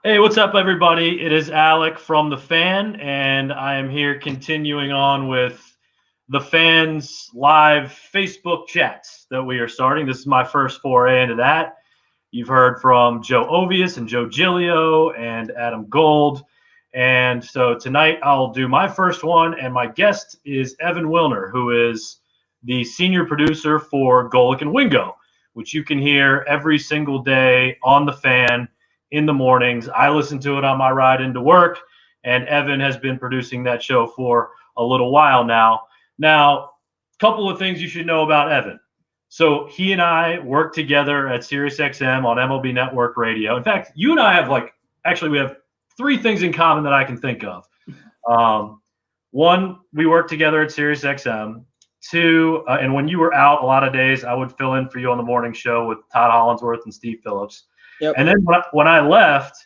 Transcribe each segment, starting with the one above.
Hey, what's up, everybody? It is Alec from The Fan, and I am here continuing on with the fans' live Facebook chats that we are starting. This is my first foray into that. You've heard from Joe Ovius and Joe Giglio and Adam Gold. And so tonight I'll do my first one, and my guest is Evan Wilner, who is the senior producer for Golic and Wingo, which you can hear every single day on The Fan in the mornings. I listen to it on my ride into work, and Evan has been producing that show for a little while now. Now, a couple of things you should know about Evan. So he and I work together at SiriusXM on MLB Network Radio. In fact, you and I have we have three things in common that I can think of. One, we work together at SiriusXM. Two, and when you were out a lot of days, I would fill in for you on the morning show with Todd Hollinsworth and Steve Phillips. Yep. And then when I left,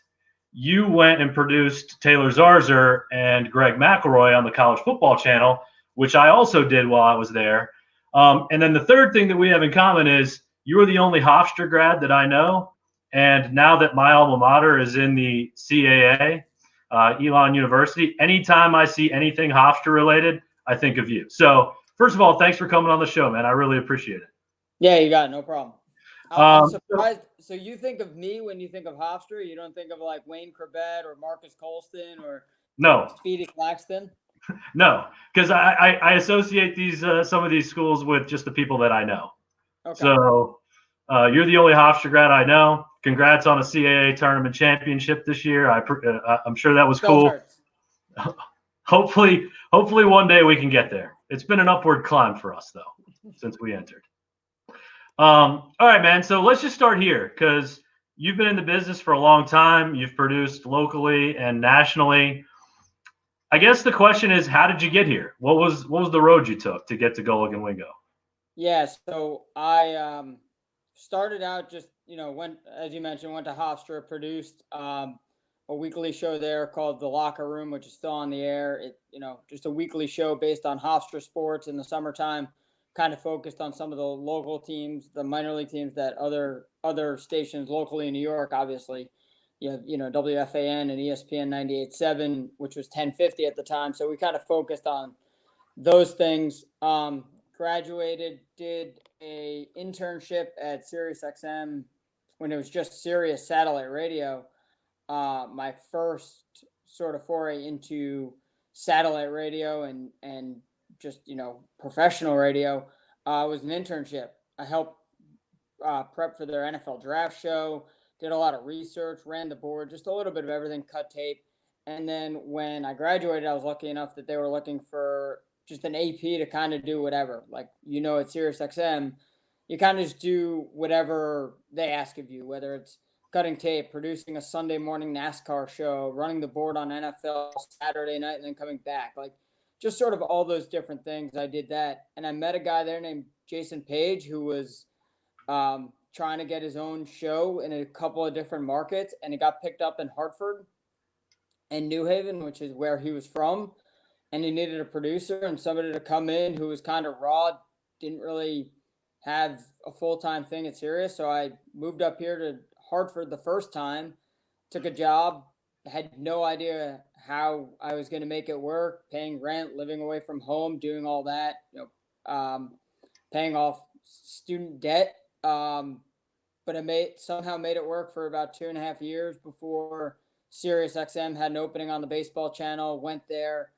you went and produced Taylor Zarzer and Greg McElroy on the College Football Channel, which I also did while I was there. And then the third thing that we have in common is you were the only Hofstra grad that I know. And now that my alma mater is in the CAA, Elon University, anytime I see anything Hofstra related, I think of you. So first of all, thanks for coming on the show, man. I really appreciate it. Yeah, you got it. No problem. I'm surprised. So you think of me when you think of Hofstra? You don't think of like Wayne Corbett or Marcus Colston or Speedy Claxton? No, because I associate these some of these schools with just the people that I know. Okay. So you're the only Hofstra grad I know. Congrats on a CAA tournament championship this year. I'm sure that was cool. Hopefully one day we can get there. It's been an upward climb for us though since we entered. All right, man. So let's just start here because you've been in the business for a long time. You've produced locally and nationally. I guess the question is, how did you get here? What was the road you took to get to Golic and Wingo? Yeah, so I started out just, went, as you mentioned, went to Hofstra, produced a weekly show there called The Locker Room, which is still on the air. It, just a weekly show based on Hofstra sports in the summertime, kind of focused on some of the local teams, the minor league teams that other stations locally in New York, obviously. You have, WFAN and ESPN 98.7, which was 1050 at the time. So we kind of focused on those things. Graduated, did a internship at SiriusXM when it was just Sirius satellite radio. My first sort of foray into satellite radio and just, professional radio was an internship. I helped prep for their NFL draft show, did a lot of research, ran the board, just a little bit of everything, cut tape. And then when I graduated, I was lucky enough that they were looking for just an AP to kind of do whatever. Like, at SiriusXM, you kind of just do whatever they ask of you, whether it's cutting tape, producing a Sunday morning NASCAR show, running the board on NFL Saturday night, and then coming back. Like, just sort of all those different things. I did that. And I met a guy there named Jason Page who was trying to get his own show in a couple of different markets, and it got picked up in Hartford and New Haven, which is where he was from. And he needed a producer and somebody to come in who was kind of raw, didn't really have a full-time thing at Sirius. So I moved up here to Hartford the first time, took a job, had no idea how I was going to make it work, paying rent, living away from home, doing all that, paying off student debt. But I somehow made it work for about 2.5 years before SiriusXM had an opening on the baseball channel, went there.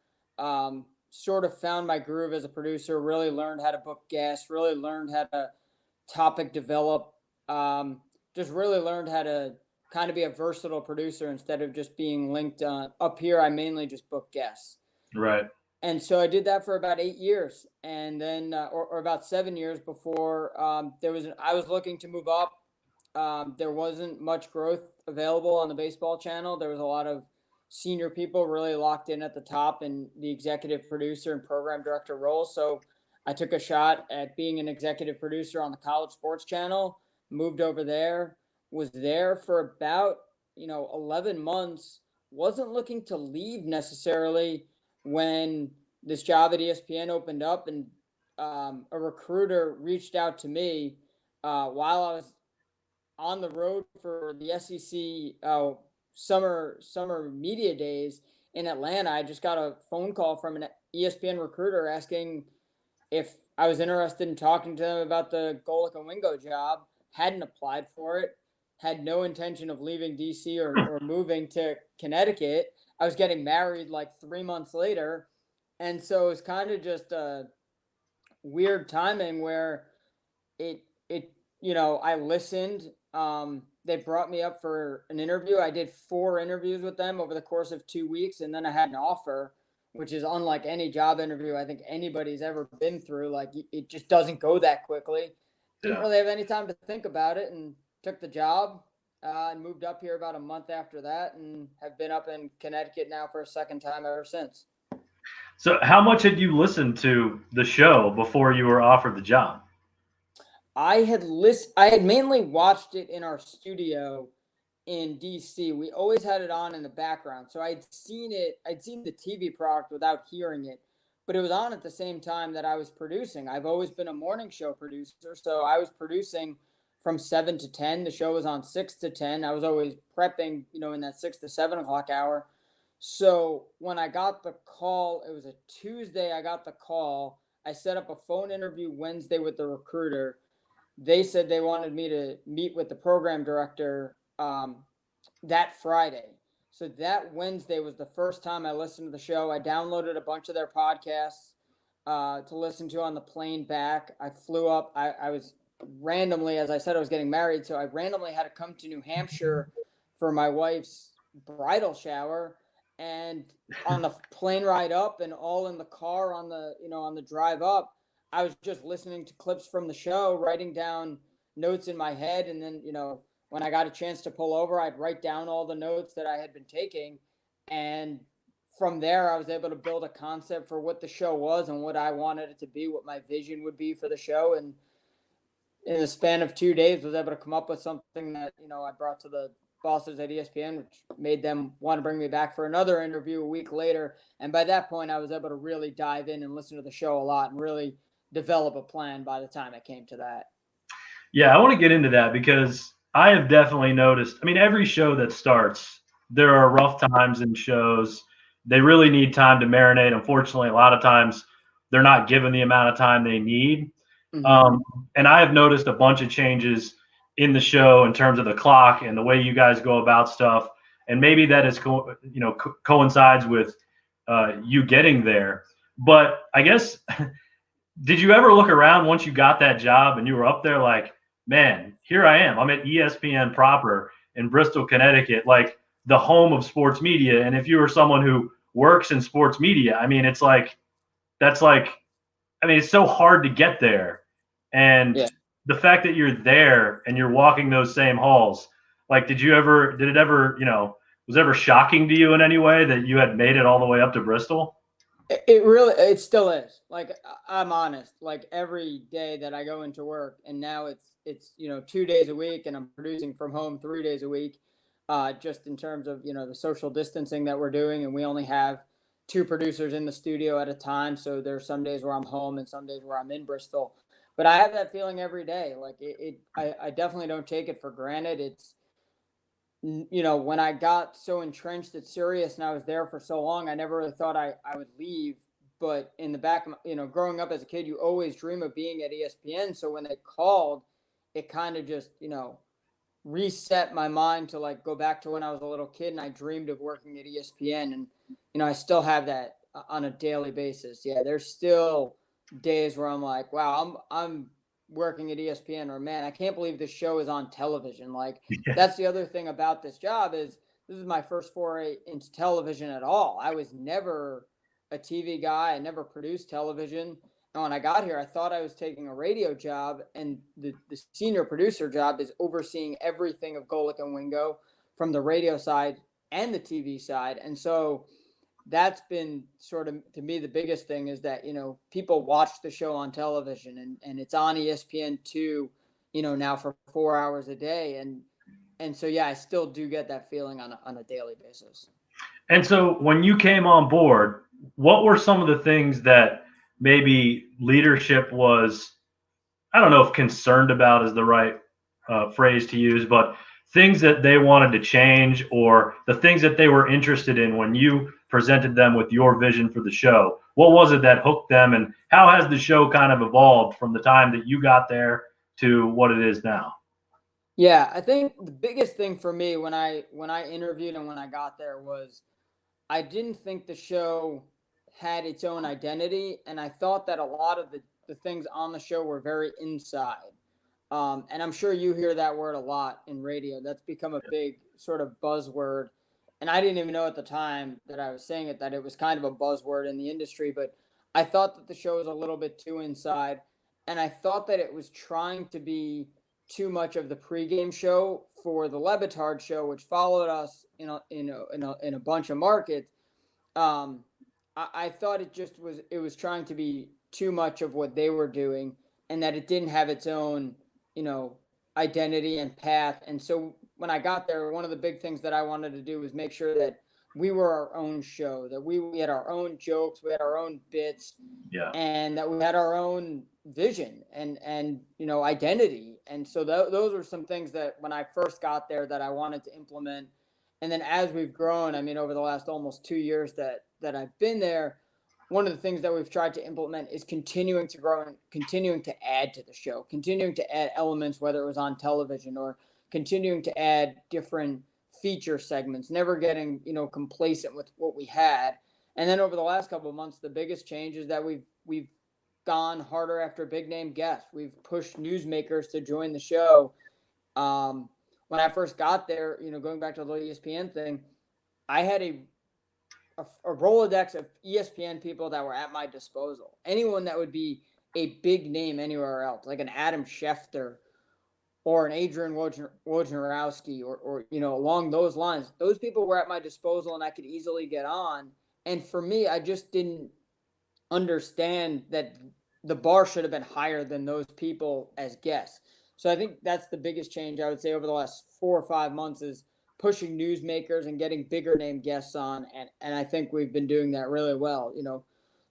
Sort of found my groove as a producer, really learned how to book guests, really learned how to topic develop, just really learned how to kind of be a versatile producer instead of just being linked up here. I mainly just book guests. Right. And so I did that for about 8 years, and then or about 7 years before I was looking to move up. There wasn't much growth available on the baseball channel. There was a lot of senior people really locked in at the top and the executive producer and program director roles. So I took a shot at being an executive producer on the college sports channel, moved over there, was there for about, 11 months, wasn't looking to leave necessarily when this job at ESPN opened up, and a recruiter reached out to me while I was on the road for the SEC summer media days in Atlanta, I just got a phone call from an ESPN recruiter asking if I was interested in talking to them about the Golic Wingo job. Hadn't applied for it, had no intention of leaving DC or moving to Connecticut. I was getting married like 3 months later. And so it was kind of just a weird timing where it I listened. They brought me up for an interview. I did 4 interviews with them over the course of 2 weeks, and then I had an offer, which is unlike any job interview I think anybody's ever been through. Like, it just doesn't go that quickly. Didn't really have any time to think about it, and took the job, and moved up here about a month after that, and have been up in Connecticut now for a second time ever since. So how much had you listened to the show before you were offered the job? I had mainly watched it in our studio in DC. We always had it on in the background. So I'd seen the TV product without hearing it, but it was on at the same time that I was producing. I've always been a morning show producer, so I was producing from 7 to 10. The show was on 6 to 10. I was always prepping, in that 6 to 7 o'clock hour. So when I got the call, it was a Tuesday. I got the call. I set up a phone interview Wednesday with the recruiter. They said they wanted me to meet with the program director that Friday. So that Wednesday was the first time I listened to the show. I downloaded a bunch of their podcasts to listen to on the plane back. I flew up. I was randomly, as I said, I was getting married. So I randomly had to come to New Hampshire for my wife's bridal shower. And on the plane ride up and all in the car on the drive up, I was just listening to clips from the show, writing down notes in my head. And then, when I got a chance to pull over, I'd write down all the notes that I had been taking. And from there, I was able to build a concept for what the show was and what I wanted it to be, what my vision would be for the show. And in the span of 2 days, was able to come up with something that, I brought to the bosses at ESPN, which made them want to bring me back for another interview a week later. And by that point, I was able to really dive in and listen to the show a lot and really develop a plan by the time it came to that. Yeah, I want to get into that because I have definitely noticed. I mean, every show that starts, there are rough times in shows. They really need time to marinate. Unfortunately, a lot of times they're not given the amount of time they need. Mm-hmm. And I have noticed a bunch of changes in the show in terms of the clock and the way you guys go about stuff. And maybe that is, coincides with you getting there. But I guess, did you ever look around once you got that job and you were up there like, man, here I am. I'm at ESPN proper in Bristol, Connecticut, like the home of sports media. And if you were someone who works in sports media, I mean, it's so hard to get there. And Yeah. the fact that you're there and you're walking those same halls, like, did it ever, was it ever shocking to you in any way that you had made it all the way up to Bristol? It still is. Like, I'm honest, like every day that I go into work, and now it's 2 days a week, and I'm producing from home 3 days a week, just in terms of, the social distancing that we're doing. And we only have 2 producers in the studio at a time. So there's some days where I'm home and some days where I'm in Bristol, but I have that feeling every day. Like, I definitely don't take it for granted. It's, when I got so entrenched at Sirius and I was there for so long, I never really thought I would leave. But in the back of growing up as a kid, you always dream of being at ESPN. So when they called, it kind of just, reset my mind to like go back to when I was a little kid and I dreamed of working at ESPN. And, I still have that on a daily basis. Yeah, there's still days where I'm like, wow, I'm working at ESPN, or man, I can't believe this show is on television. Like, that's the other thing about this job is this is my first foray into television at all. I was never a TV guy. I never produced television. And when I got here, I thought I was taking a radio job, and the senior producer job is overseeing everything of Golic and Wingo from the radio side and the TV side. And so that's been sort of, to me, the biggest thing is that, people watch the show on television, and it's on ESPN2, now for 4 hours a day. And so, yeah, I still do get that feeling on a daily basis. And so when you came on board, what were some of the things that maybe leadership was, I don't know if concerned about is the right phrase to use, but things that they wanted to change or the things that they were interested in when you presented them with your vision for the show? What was it that hooked them, and how has the show kind of evolved from the time that you got there to what it is now? Yeah, I think the biggest thing for me when I interviewed and when I got there was I didn't think the show had its own identity, and I thought that a lot of the things on the show were very inside. And I'm sure you hear that word a lot in radio. That's become a big sort of buzzword. And I didn't even know at the time that I was saying it that it was kind of a buzzword in the industry, but I thought that the show was a little bit too inside. And I thought that it was trying to be too much of the pregame show for the Levitard show, which followed us in a bunch of markets. um, I thought it was trying to be too much of what they were doing, and that it didn't have its own, you know, identity and path. And so when I got there, one of the big things that I wanted to do was make sure that we were our own show, that we had our own jokes, we had our own bits, Yeah. and that we had our own vision and identity. And so those are some things that when I first got there that I wanted to implement. And then as we've grown, I mean, over the last almost 2 years that I've been there, one of the things that we've tried to implement is continuing to grow and continuing to add to the show, continuing to add elements, whether it was on television or continuing to add different feature segments, never getting, complacent with what we had. And then over the last couple of months, the biggest change is that we've gone harder after big name guests. We've pushed newsmakers to join the show. When I first got there, going back to the ESPN thing, I had a Rolodex of ESPN people that were at my disposal. Anyone that would be a big name anywhere else, like an Adam Schefter or an Adrian Wojnarowski or along those lines, those people were at my disposal and I could easily get on. And for me, I just didn't understand that the bar should have been higher than those people as guests. So I think that's the biggest change I would say over the last 4 or 5 months is pushing newsmakers and getting bigger name guests on. And I think we've been doing that really well.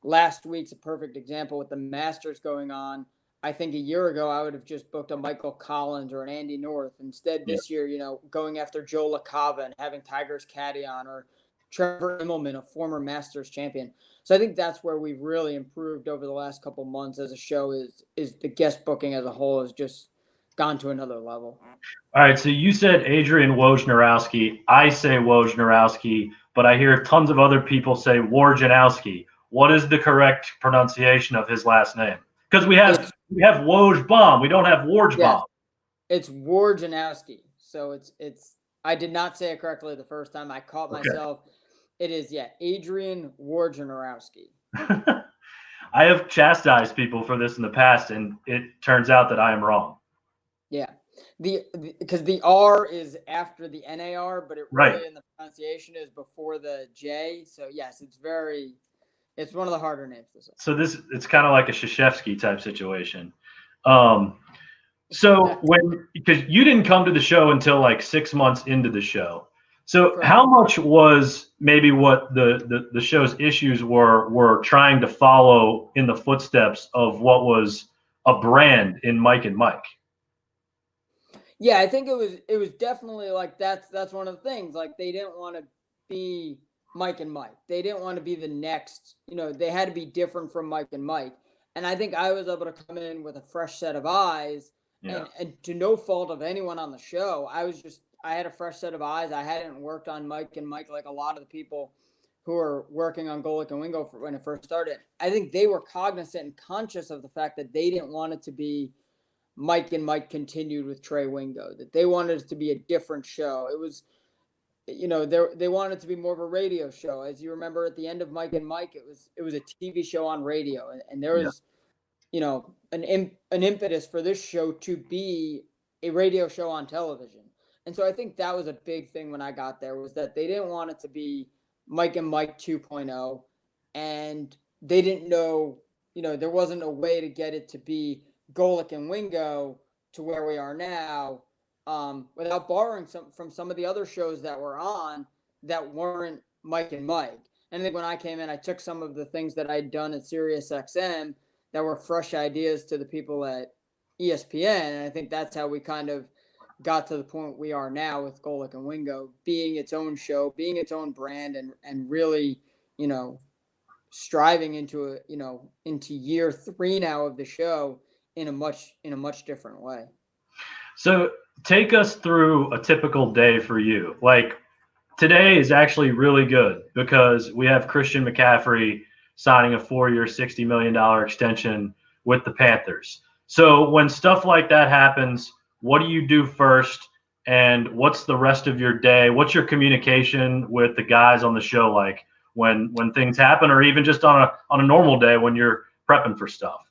Last week's a perfect example with the Masters going on. I think a year ago, I would have just booked a Michael Collins or an Andy North. Instead, this year, going after Joe LaCava and having Tiger's caddy on, or Trevor Immelman, a former Masters champion. So I think that's where we've really improved over the last couple months as a show is the guest booking as a whole has just gone to another level. All right, so you said Adrian Wojnarowski. I say Wojnarowski, but I hear tons of other people say Wojnarowski. What is the correct pronunciation of his last name? Because we have Woj Bomb. We don't have Warge Bomb. It's Wojnarowski. So it's I did not say it correctly the first time. I caught myself. It is Adrian Wojnarowski. I have chastised people for this in the past, and it turns out that I am wrong. Yeah, because the R is after the NAR, but it really in the pronunciation is before the J. So yes, it's one of the harder names to say. So it's kind of like a Krzyzewski type situation. So because you didn't come to the show until like 6 months into the show. So correct. How much was maybe what the show's issues were trying to follow in the footsteps of what was a brand in Mike and Mike? Yeah, I think it was definitely like that's one of the things. Like they didn't want to be Mike and Mike. They didn't want to be the next, they had to be different from Mike and Mike. And I think I was able to come in with a fresh set of eyes and to no fault of anyone on the show. I had a fresh set of eyes. I hadn't worked on Mike and Mike like a lot of the people who are working on Golic and Wingo when it first started. I think they were cognizant and conscious of the fact that they didn't want it to be Mike and Mike continued with Trey Wingo, that they wanted it to be a different show. It was, they wanted it to be more of a radio show. As you remember at the end of Mike and Mike, it was a TV show on radio. And there was, an impetus for this show to be a radio show on television. And so I think that was a big thing when I got there was that they didn't want it to be Mike and Mike 2.0. And they didn't know, there wasn't a way to get it to be Golic and Wingo to where we are now, without borrowing from some of the other shows that were on that weren't Mike and Mike. And I think when I came in, I took some of the things that I'd done at SiriusXM that were fresh ideas to the people at ESPN. And I think that's how we kind of got to the point we are now with Golic and Wingo being its own show, being its own brand, and really, striving into into year 3 now of the show in a much different way. So take us through a typical day for you. Like today is actually really good because we have Christian McCaffrey signing a 4-year, $60 million extension with the Panthers. So when stuff like that happens, what do you do first? And what's the rest of your day? What's your communication with the guys on the show like when things happen, or even just on a normal day when you're prepping for stuff?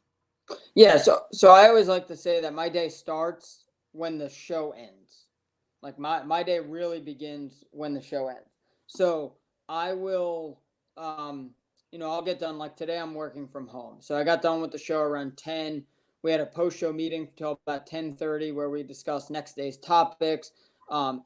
Yeah, so I always like to say that my day starts when the show ends. Like my day really begins when the show ends. So I will I'll get done. Like today I'm working from home. So I got done with the show around 10. We had a post-show meeting till about 10:30 where we discussed next day's topics,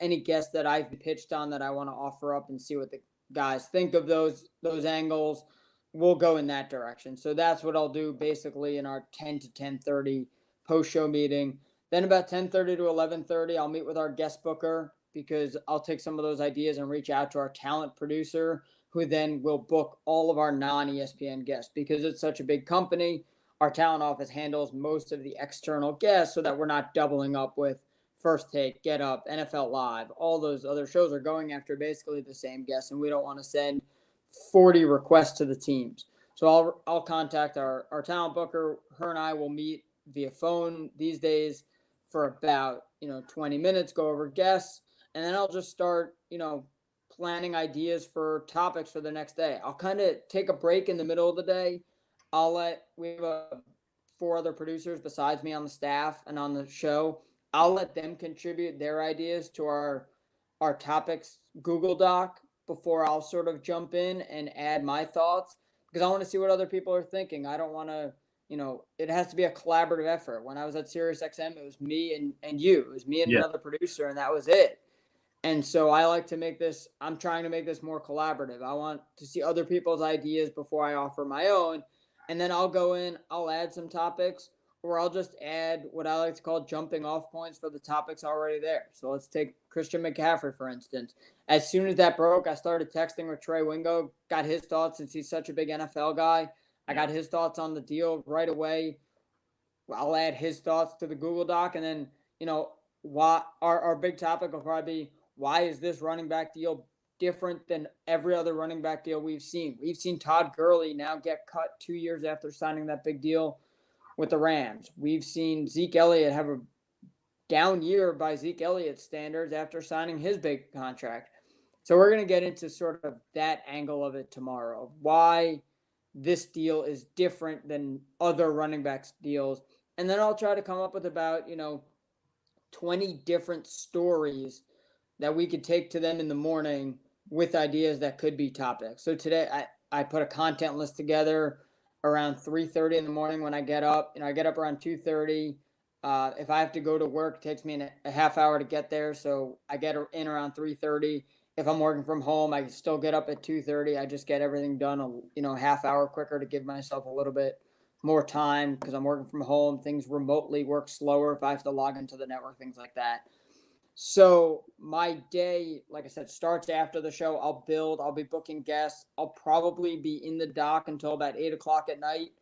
any guests that I've pitched on that I want to offer up and see what the guys think of those angles. We'll go in that direction. So that's what I'll do basically in our 10 to 10:30 post-show meeting. Then about 10:30 to 11:30, I'll meet with our guest booker because I'll take some of those ideas and reach out to our talent producer, who then will book all of our non-ESPN guests. Because it's such a big company, our talent office handles most of the external guests so that we're not doubling up with First Take, Get Up, NFL Live. All those other shows are going after basically the same guests, and we don't want to send 40 requests to the teams. So I'll contact our talent booker. Her and I will meet via phone these days for about 20 minutes, go over guests, and then I'll just start planning ideas for topics for the next day. I'll kind of take a break in the middle of the day. We have 4 other producers besides me on the staff and on the show. I'll let them contribute their ideas to our topics Google Doc before I'll sort of jump in and add my thoughts, because I want to see what other people are thinking. I don't want to, it has to be a collaborative effort. When I was at SiriusXM, it was me and you. It was me and another producer, and that was it. And so I'm trying to make this more collaborative. I want to see other people's ideas before I offer my own. And then I'll go in, I'll add some topics, or I'll just add what I like to call jumping off points for the topics already there. So let's take Christian McCaffrey, for instance. As soon as that broke, I started texting with Trey Wingo, got his thoughts since he's such a big NFL guy. I got his thoughts on the deal right away. I'll add his thoughts to the Google Doc. And then, why our big topic will probably be, why is this running back deal different than every other running back deal we've seen? We've seen Todd Gurley now get cut 2 years after signing that big deal with the Rams. We've seen Zeke Elliott have a down year by Zeke Elliott's standards after signing his big contract. So we're going to get into sort of that angle of it tomorrow, why this deal is different than other running backs deals. And then I'll try to come up with about, 20 different stories that we could take to them in the morning with ideas that could be topics. So today I put a content list together around 3:30 in the morning when I get up. I get up around 2:30. If I have to go to work, it takes me a half hour to get there. So I get in around 3:30. If I'm working from home, I can still get up at 2:30. I just get everything done a half hour quicker to give myself a little bit more time because I'm working from home. Things remotely work slower if I have to log into the network, things like that. So my day, like I said, starts after the show. I'll be booking guests. I'll probably be in the dock until about 8 o'clock at night,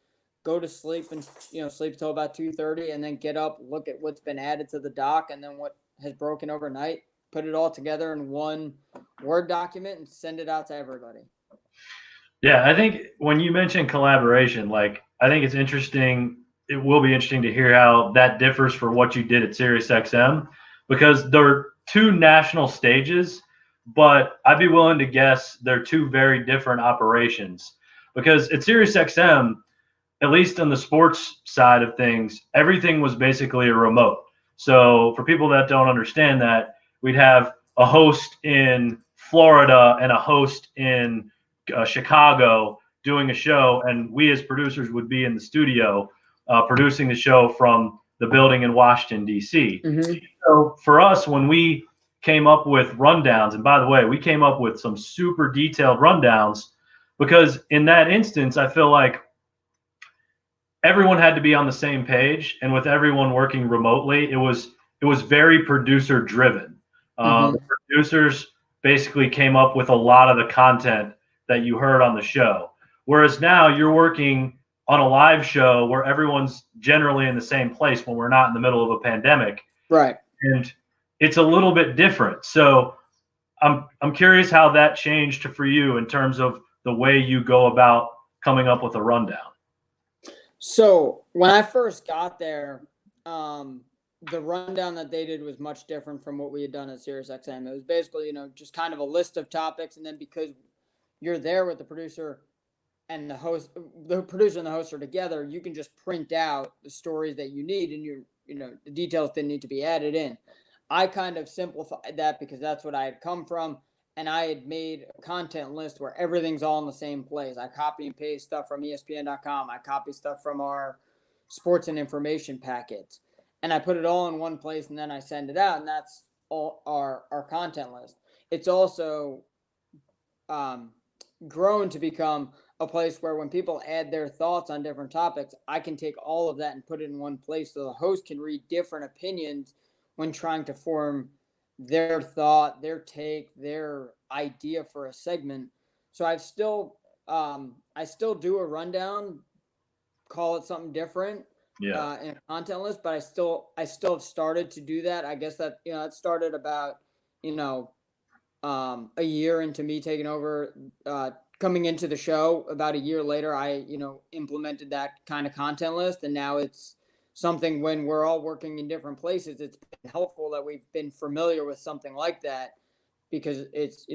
go to sleep and, sleep till about 2:30 and then get up, look at what's been added to the dock and then what has broken overnight, put it all together in one Word document and send it out to everybody. Yeah, I think when you mention collaboration, I think it's interesting. It will be interesting to hear how that differs for what you did at SiriusXM, because there are 2 national stages, but I'd be willing to guess they're 2 very different operations. Because at SiriusXM, at least on the sports side of things, everything was basically a remote. So for people that don't understand that, we'd have a host in Florida and a host in Chicago doing a show, and we as producers would be in the studio producing the show from the building in Washington, D.C. Mm-hmm. So for us, when we came up with rundowns, and by the way, we came up with some super detailed rundowns because in that instance, I feel like everyone had to be on the same page, and with everyone working remotely, it was was very producer driven. Mhm. The producers basically came up with a lot of the content that you heard on the show. Whereas now you're working on a live show where everyone's generally in the same place when we're not in the middle of a pandemic. Right. And it's a little bit different. So I'm curious how that changed for you in terms of the way you go about coming up with a rundown. So when I first got there, the rundown that they did was much different from what we had done at SiriusXM. It was basically, just kind of a list of topics, and then because you're there with the producer and the host, the producer and the host are together, you can just print out the stories that you need, and the details didn't need to be added in. I kind of simplified that because that's what I had come from, and I had made a content list where everything's all in the same place. I copy and paste stuff from ESPN.com. I copy stuff from our sports and information packets, and I put it all in one place, and then I send it out, and that's all our content list. It's also grown to become a place where when people add their thoughts on different topics, I can take all of that and put it in one place so the host can read different opinions when trying to form their thought, their take, their idea for a segment. So I still do a rundown, call it something different, in a content list, but I still have started to do that. I guess that it started about a year into me taking over, coming into the show. About a year later, I implemented that kind of content list, and now it's something when we're all working in different places. It's been helpful that we've been familiar with something like that, because it's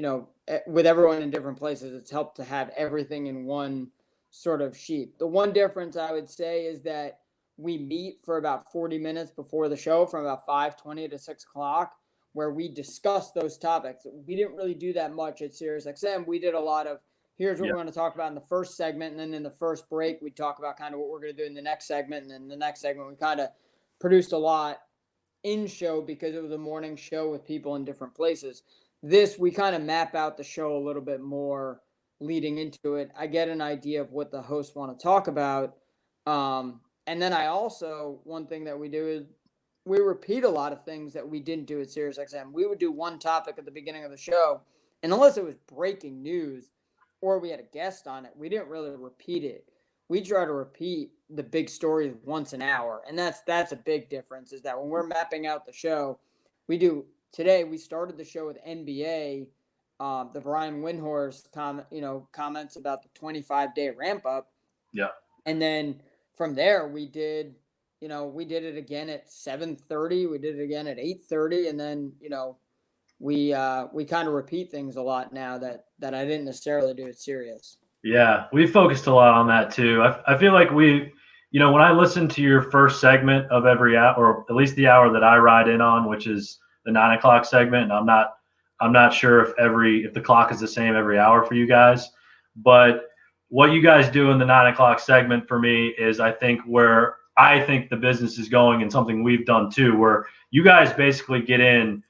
with everyone in different places, it's helped to have everything in one sort of sheet. The one difference I would say is that we meet for about 40 minutes before the show, from about 5:20 to 6 o'clock, where we discuss those topics. We didn't really do that much at SiriusXM. We did a lot of, here's what we're going to talk about in the first segment, and then in the first break, we talk about kind of what we're going to do in the next segment, and then the next segment, we kind of produced a lot in show because it was a morning show with people in different places. This, we kind of map out the show a little bit more leading into it. I get an idea of what the hosts want to talk about. And then I also, one thing that we do is we repeat a lot of things that we didn't do at SiriusXM. We would do one topic at the beginning of the show, and unless it was breaking news or we had a guest on it, we didn't really repeat it. We try to repeat the big stories once an hour, and that's a big difference. Is that when we're mapping out the show, we do. Today we started the show with NBA, the Brian Windhorst comments about the 25-day ramp up. Yeah. And then from there we did it again at 7:30. We did it again at 8:30, and then we kind of repeat things a lot now that I didn't necessarily do at Sirius. Yeah, we focused a lot on that too. I feel like when I listen to your first segment of every hour, or at least the hour that I ride in on, which is the 9 o'clock segment, and I'm not sure if the clock is the same every hour for you guys, but what you guys do in the 9 o'clock segment for me is, I think, where I think the business is going, and something we've done too, where you guys basically get in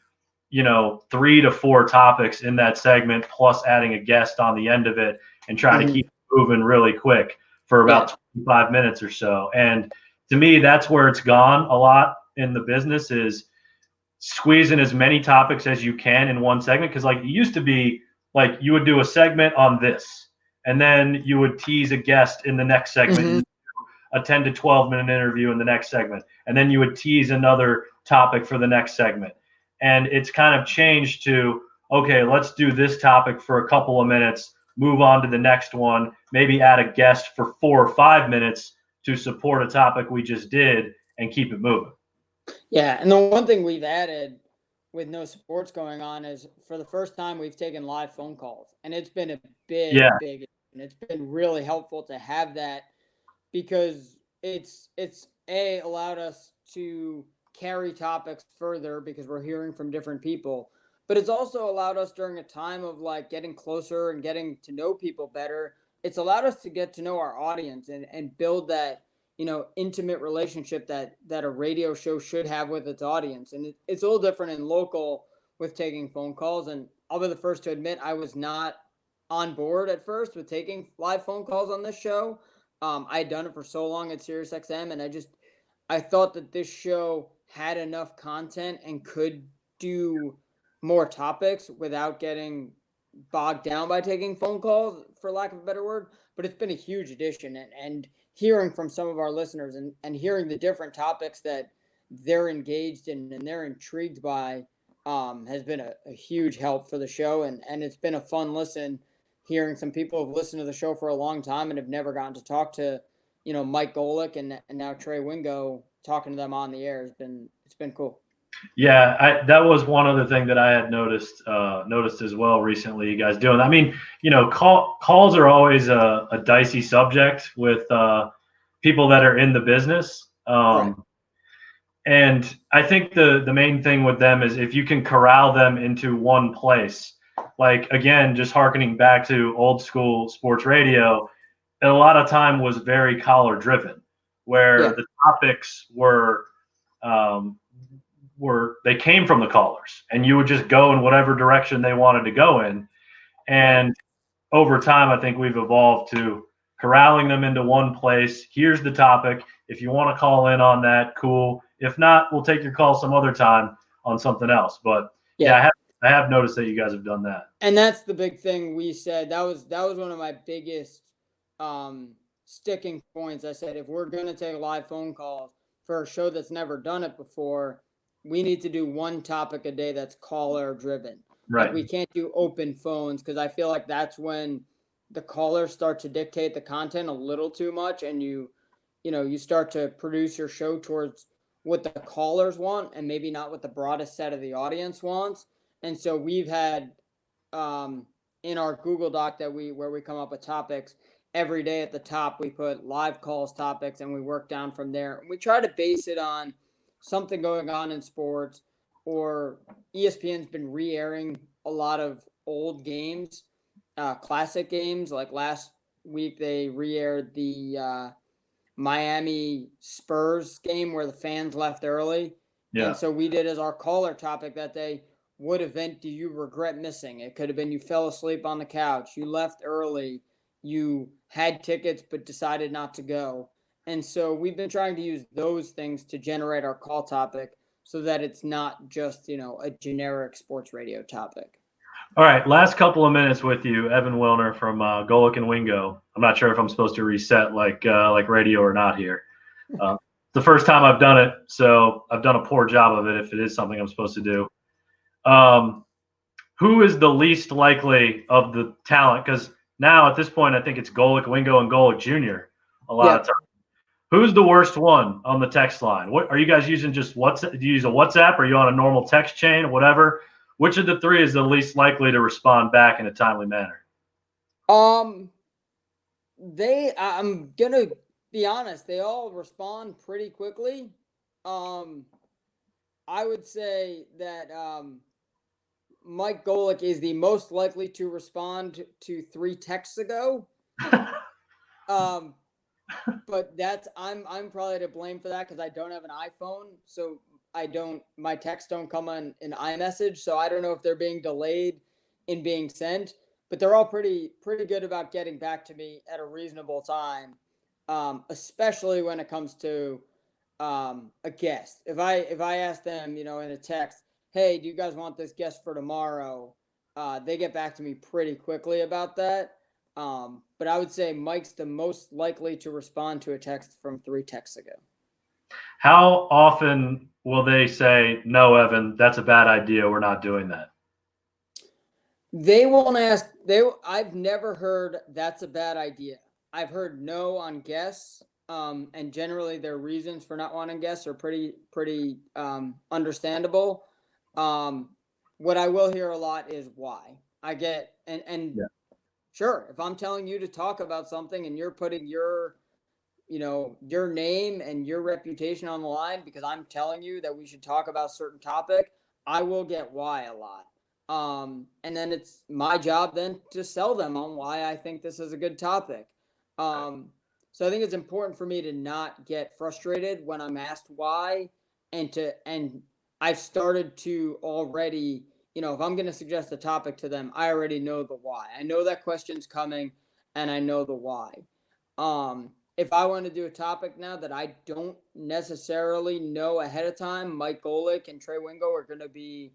3 to 4 topics in that segment, plus adding a guest on the end of it, and try to keep it moving really quick for about 25 minutes or so. And to me, that's where it's gone a lot in the business, is squeezing as many topics as you can in one segment. Because like it used to be, like you would do a segment on this, and then you would tease a guest in the next segment, a 10 to 12 minute interview in the next segment, and then you would tease another topic for the next segment. And it's kind of changed to, okay, let's do this topic for a couple of minutes, move on to the next one, maybe add a guest for 4 or 5 minutes to support a topic we just did, and keep it moving. Yeah, and the one thing we've added with no sports going on is, for the first time, we've taken live phone calls, and it's been a big, and it's been really helpful to have that, because it's allowed us to carry topics further because we're hearing from different people, but it's also allowed us, during a time of like getting closer and getting to know people better, it's allowed us to get to know our audience and build that intimate relationship that a radio show should have with its audience. And it's a little different in local with taking phone calls, and I'll be the first to admit I was not on board at first with taking live phone calls on this show. I had done it for so long at SiriusXM, and I thought that this show had enough content and could do more topics without getting bogged down by taking phone calls, for lack of a better word. But it's been a huge addition, and hearing from some of our listeners and hearing the different topics that they're engaged in and they're intrigued by has been a huge help for the show. And it's been a fun listen, hearing some people who've listened to the show for a long time and have never gotten to talk to, Mike Golic and now Trey Wingo, talking to them on the air it's been cool. Yeah, that was one other thing that I had noticed as well recently. You guys doing. I mean, calls are always a dicey subject with people that are in the business. Right. And I think the main thing with them is if you can corral them into one place. Like, again, just hearkening back to old school sports radio, a lot of time was very collar driven, where the topics they came from the callers, and you would just go in whatever direction they wanted to go in. And over time, I think we've evolved to corralling them into one place. Here's the topic. If you want to call in on that, cool. If not, we'll take your call some other time on something else. But I have noticed that you guys have done that. And that's the big thing we said. That was one of my biggest sticking points. I said, if we're going to take live phone calls for a show that's never done it before, we need to do one topic a day that's caller driven. Right. Like, we can't do open phones, because I feel like that's when the callers start to dictate the content a little too much, and you start to produce your show towards what the callers want and maybe not what the broadest set of the audience wants. And so we've had in our Google Doc where we come up with topics, every day at the top we put live calls topics, and we work down from there. We try to base it on something going on in sports, or ESPN's been re-airing a lot of old games, classic games. Like last week they re-aired the Miami Spurs game where the fans left early. Yeah. And so we did as our caller topic that day, what event do you regret missing? It could have been you fell asleep on the couch, you left early, you had tickets but decided not to go. And so we've been trying to use those things to generate our call topic so that it's not just, a generic sports radio topic. All right, last couple of minutes with you, Evan Wilner from Golic Wingo. I'm not sure if I'm supposed to reset like radio or not here. The first time I've done it, so I've done a poor job of it if it is something I'm supposed to do. Who is the least likely of the talent? Because now at this point, I think it's Golic Wingo and Golic Jr. a lot of times. Who's the worst one on the text line? What are you guys using? Just WhatsApp? Do you use a WhatsApp? Or are you on a normal text chain or whatever? Which of the three is the least likely to respond back in a timely manner? I'm gonna be honest, they all respond pretty quickly. I would say that Mike Golic is the most likely to respond to 3 texts ago. But I'm probably to blame for that, because I don't have an iPhone, so my texts don't come on an iMessage, so I don't know if they're being delayed in being sent, but they're all pretty good about getting back to me at a reasonable time, especially when it comes to a guest. If I ask them, in a text, hey, do you guys want this guest for tomorrow? They get back to me pretty quickly about that. But I would say Mike's the most likely to respond to a text from 3 texts ago. How often will they say, no, Evan, that's a bad idea, we're not doing that? They won't ask. I've never heard that's a bad idea. I've heard no on guests, and generally their reasons for not wanting guests are pretty understandable. What I will hear a lot is why. I get and yeah. Sure, if I'm telling you to talk about something and you're putting your name and your reputation on the line because I'm telling you that we should talk about a certain topic, I will get why a lot. And then it's my job then to sell them on why I think this is a good topic. So I think it's important for me to not get frustrated when I'm asked why, and I've started to already, if I'm going to suggest a topic to them, I already know the why. I know that question's coming and I know the why. if I want to do a topic now that I don't necessarily know ahead of time, Mike Golic and Trey Wingo are going to be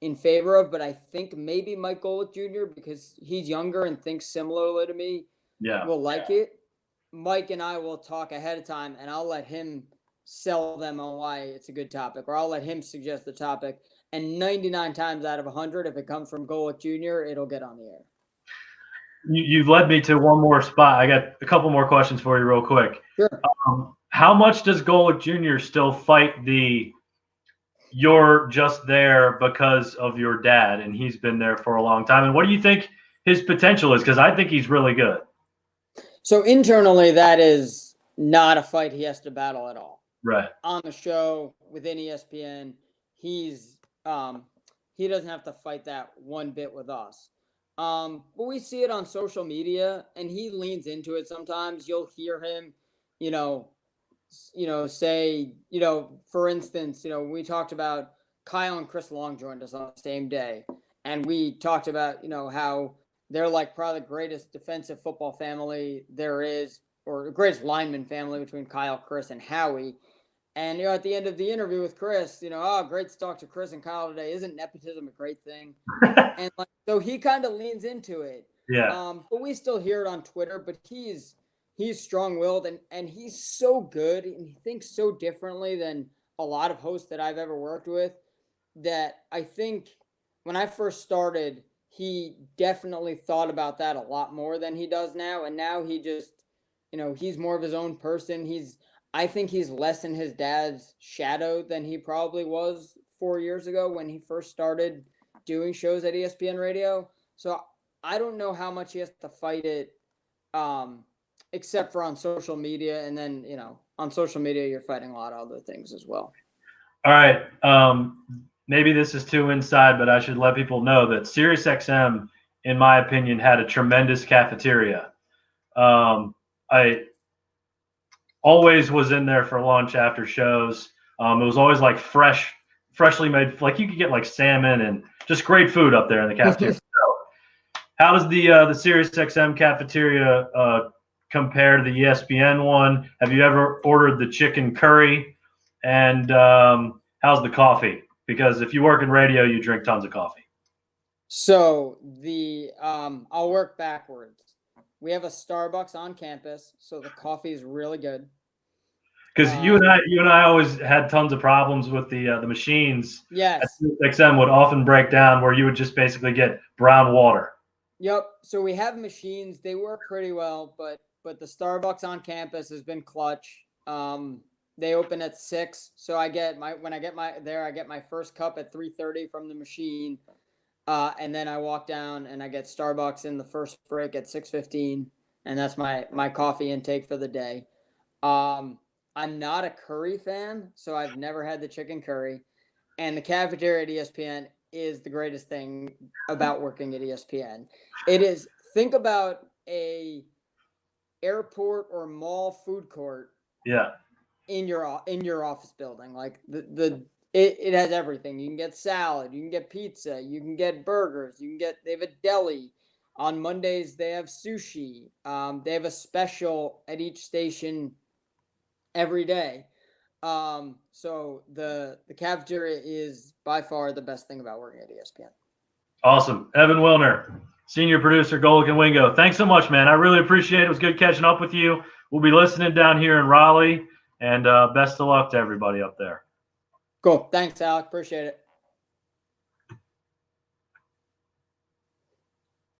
in favor of, but I think maybe Mike Golic Jr., because he's younger and thinks similarly to me, will like it. Mike and I will talk ahead of time, and I'll let him sell them on why it's a good topic, or I'll let him suggest the topic. And 99 times out of 100, if it comes from Golic Jr., it'll get on the air. You've led me to one more spot. I got a couple more questions for you real quick. Sure. How much does Golic Jr. still fight you're just there because of your dad, and he's been there for a long time? And what do you think his potential is? Because I think he's really good. So internally, that is not a fight he has to battle at all. Right. On the show within ESPN, he doesn't have to fight that one bit with us. But we see it on social media, and he leans into it sometimes. You'll hear him, say, for instance, we talked about Kyle and Chris Long joined us on the same day, and we talked about, how they're like probably the greatest defensive football family there is, or the greatest lineman family between Kyle, Chris, and Howie. And, at the end of the interview with Chris, great to talk to Chris and Kyle today. Isn't nepotism a great thing? And so he kind of leans into it. Yeah. But we still hear it on Twitter, but he's strong-willed, and he's so good, and he thinks so differently than a lot of hosts that I've ever worked with, that I think when I first started, he definitely thought about that a lot more than he does now. And now he just, he's more of his own person. I think he's less in his dad's shadow than he probably was 4 years ago when he first started doing shows at ESPN Radio. So I don't know how much he has to fight it, except for on social media. And then, on social media, you're fighting a lot of other things as well. All right. Maybe this is too inside, but I should let people know that SiriusXM, in my opinion, had a tremendous cafeteria. I always was in there for lunch after shows. It was always like freshly made, like you could get like salmon and just great food up there in the cafeteria. So, how does the SiriusXM cafeteria compare to the ESPN one? Have you ever ordered the chicken curry? And how's the coffee? Because if you work in radio, you drink tons of coffee. So I'll work backwards. We have a Starbucks on campus, so the coffee is really good. Because you and I always had tons of problems with the machines. Yes. XM would often break down where you would just basically get brown water. Yep. So we have machines; they work pretty well, but the Starbucks on campus has been clutch. They open at 6, so I get my first cup at 3:30 from the machine, and then I walk down and I get Starbucks in the first break at 6:15, and that's my coffee intake for the day. I'm not a curry fan, so I've never had the chicken curry, and the cafeteria at ESPN is the greatest thing about working at ESPN. It is. Think about a airport or mall food court. Yeah. In your office building, like it has everything. You can get salad, you can get pizza, you can get burgers, they have a deli. On Mondays they have sushi. They have a special at each station every day. So the cafeteria is by far the best thing about working at ESPN. Awesome. Evan Wilner, senior producer, Golic Wingo. Thanks so much, man. I really appreciate it. It was good catching up with you. We'll be listening down here in Raleigh. And best of luck to everybody up there. Cool. Thanks, Alec. Appreciate it.